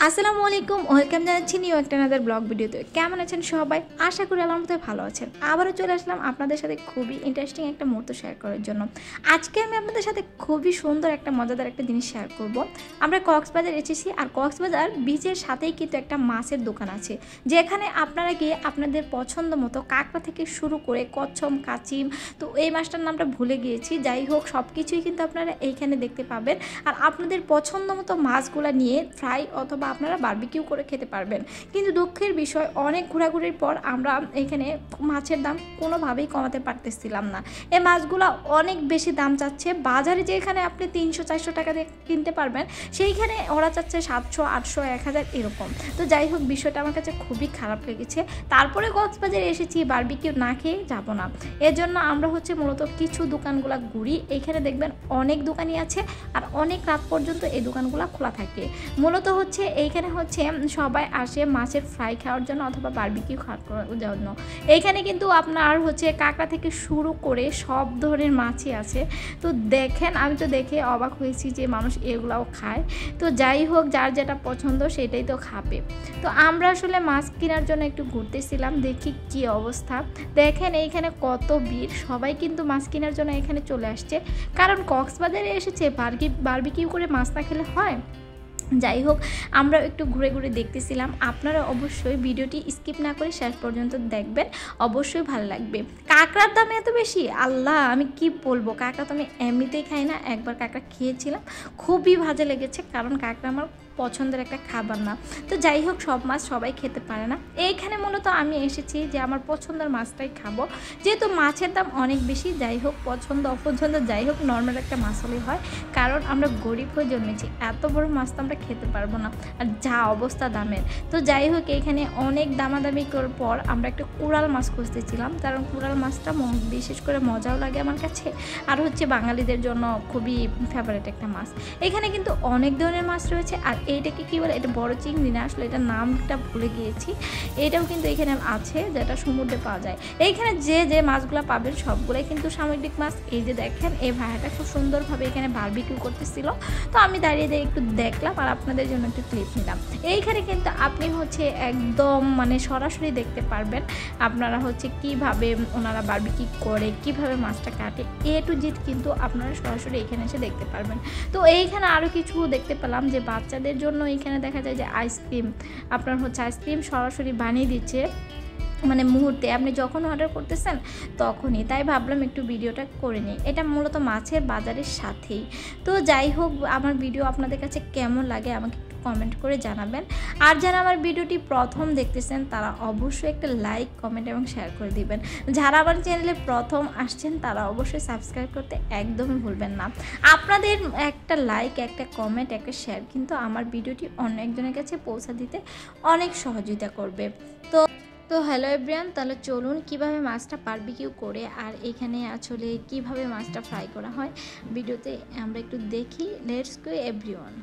আসসালামু আলাইকুম, ওয়েলকাম জানাচ্ছি নিউ একটা নাদার ব্লগ ভিডিওতে। কেমন আছেন সবাই? আশা করি আল্লাহর মধ্যে ভালো আছেন। আবারও চলে আসলাম আপনাদের সাথে খুবই ইন্টারেস্টিং একটা মুহূর্ত শেয়ার করার জন্য। আজকে আমি আপনাদের সাথে খুবই সুন্দর একটা মজাদার একটা জিনিস শেয়ার করব। আমরা কক্সবাজার এসেছি, আর কক্সবাজার বিচের সাথেই কিন্তু একটা মাছের দোকান আছে, যেখানে আপনারা গিয়ে আপনাদের পছন্দ মতো কাঁকড়া থেকে শুরু করে কচ্ছম, কাচিম, তো এই মাছটার নামটা ভুলে গিয়েছি, যাই হোক সব কিছুই কিন্তু আপনারা এইখানে দেখতে পাবেন। আর আপনাদের পছন্দ মতো মাছগুলো নিয়ে ফ্রাই অথবা আপনারা বারবিকিউ করে খেতে পারবেন। কিন্তু দুঃখের বিষয়, অনেক ঘোরাঘুরির পর আমরা এখানে মাছের দাম কোনোভাবেই কমাতে পারতেছিলাম না। এই মাছগুলো অনেক বেশি দাম চাচ্ছে। বাজারে যেখানে আপনি 300-400 টাকা দিয়ে কিনতে পারবেন, সেইখানে ওরা চাচ্ছে 700, 800, 1000 এরকম। তো যাই হোক, বিষয়টা আমার কাছে খুবই খারাপ লেগেছে। তারপরে কক্সবাজারে এসেছি, বারবিকিউ না খেয়ে যাব না। এর জন্য আমরা মূলত কিছু দোকানগুলো ঘুরি। এইখানে দেখবেন অনেক দোকানই আছে, আর অনেক রাত পর্যন্ত এই দোকানগুলো খোলা থাকে। মূলত এইখানে সবাই আসে মাছের ফ্রাই খাওয়ার জন্য অথবা বারবিকিউ খাওয়ার জন্য। এইখানে কিন্তু আপনার কাঁকড়া থেকে শুরু করে সব ধরনের মাছই আছে। তো দেখেন, আমি তো দেখে অবাক হয়েছি যে মানুষ এগুলাও খায়। তো যাই হোক, যার যেটা পছন্দ সেটাই তো খাবে। তো আমরা মাছ কেনার জন্য একটু ঘুরতেছিলাম, দেখি কি অবস্থা। দেখেন এইখানে কত ভিড়, সবাই কিন্তু মাছ কেনার জন্য এখানে চলে আসছে, কারণ কক্সবাজারে এসেছে, বারবিকিউ করে মাছ না খেলে হয়। যাই হোক, আমরা একটু ঘুরে ঘুরে দেখতেছিলাম। আপনারা অবশ্যই ভিডিওটি স্কিপ না করে শেষ পর্যন্ত দেখবেন, অবশ্যই ভালো লাগবে। কাঁকড়ার দাম এত বেশি, আল্লাহ আমি কি বলবো। কাঁকড়া তো আমি এমনিতেই খাই না, একবার কাঁকড়া খেয়েছিলাম, খুবই ভালো লেগেছে, কারণ কাঁকড়া আমার পছন্দের একটা খাবার না। তো যাই হোক, সব মাছ সবাই খেতে পারে না। এইখানে মূলত আমি এসেছি যে আমার পছন্দের মাছটাই খাবো, যেহেতু মাছের দাম অনেক বেশি। যাই হোক, পছন্দ অপছন্দ যাই হোক, নর্মাল একটা মাছ হলেই হয়, কারণ আমরা গরিব হয়ে জন্মেছি, এত বড় মাছ তো আমরা খেতে পারবো না, আর যা অবস্থা দামের। তো যাই হোক, এখানে অনেক দামাদামি করার পর আমরা একটা কোরাল মাছ খুঁজতেছিলাম, কারণ কোরাল মাছটা বিশেষ করে মজাও লাগে আমার কাছে, আর বাঙালিদের জন্য খুবই ফেভারিট একটা মাছ। এখানে কিন্তু অনেক ধরনের মাছ রয়েছে। আর এইটাকে কী বলে, এটা বড় চিংড়ি না, আসলে এটা নামটা ভুলে গিয়েছি। এটাও কিন্তু এখানে আছে, যেটা সমুদ্রে পাওয়া যায়। এইখানে যে যে মাছগুলো পাবেন সবগুলোই কিন্তু সামুদ্রিক মাছ। এই যে দেখেন, এই ভাইয়াটা খুব সুন্দরভাবে এখানে বারবিকিউ করতেছিল, তো আমি দাঁড়িয়ে একটু দেখলাম আর আপনাদের জন্য একটু ক্লিপ নিলাম। এইখানে কিন্তু আপনি একদম সরাসরি দেখতে পারবেন আপনারা কিভাবে ওনারা বারবিকিউ করে, কিভাবে মাছটা কাটে, A to Z কিন্তু আপনারা সরাসরি এখানে এসে দেখতে পারবেন। তো এইখানে আরও কিছু দেখতে পেলাম যে বাচ্চাদের জন্য এখানে দেখা যায় যে আইসক্রিম, আপনার আইসক্রিম সরাসরি বানিয়ে দিচ্ছে, মুহূর্তে আপনি যখন অর্ডার করতেছেন তখনই। তাই ভাবলাম একটু ভিডিওটা করে নিই। এটা মূলত মাছের বাজারের সাথেই। তো যাই হোক, আমার ভিডিও আপনাদের কাছে কেমন লাগে আমাকে একটু কমেন্ট করে জানাবেন। আর যারা আমার ভিডিওটি প্রথম দেখতেছেন তারা অবশ্যই একটা লাইক, কমেন্ট এবং শেয়ার করে দিবেন। যারা আমার চ্যানেলে প্রথম আসছেন তারা অবশ্যই সাবস্ক্রাইব করতে একদমই ভুলবেন না। আপনাদের একটা লাইক, একটা কমেন্ট, একটা শেয়ার কিন্তু আমার ভিডিওটি অন্য একজনের কাছে পৌঁছে দিতে অনেক সহযোগিতা করবে। তো হ্যালো এভরিওয়ান, তাহলে চলুন কিভাবে মাছটা বারবিকিউ করে আর এখানে কিভাবে মাছটা ফ্রাই করা হয় ভিডিওতে আমরা একটু দেখি। Let's go everyone.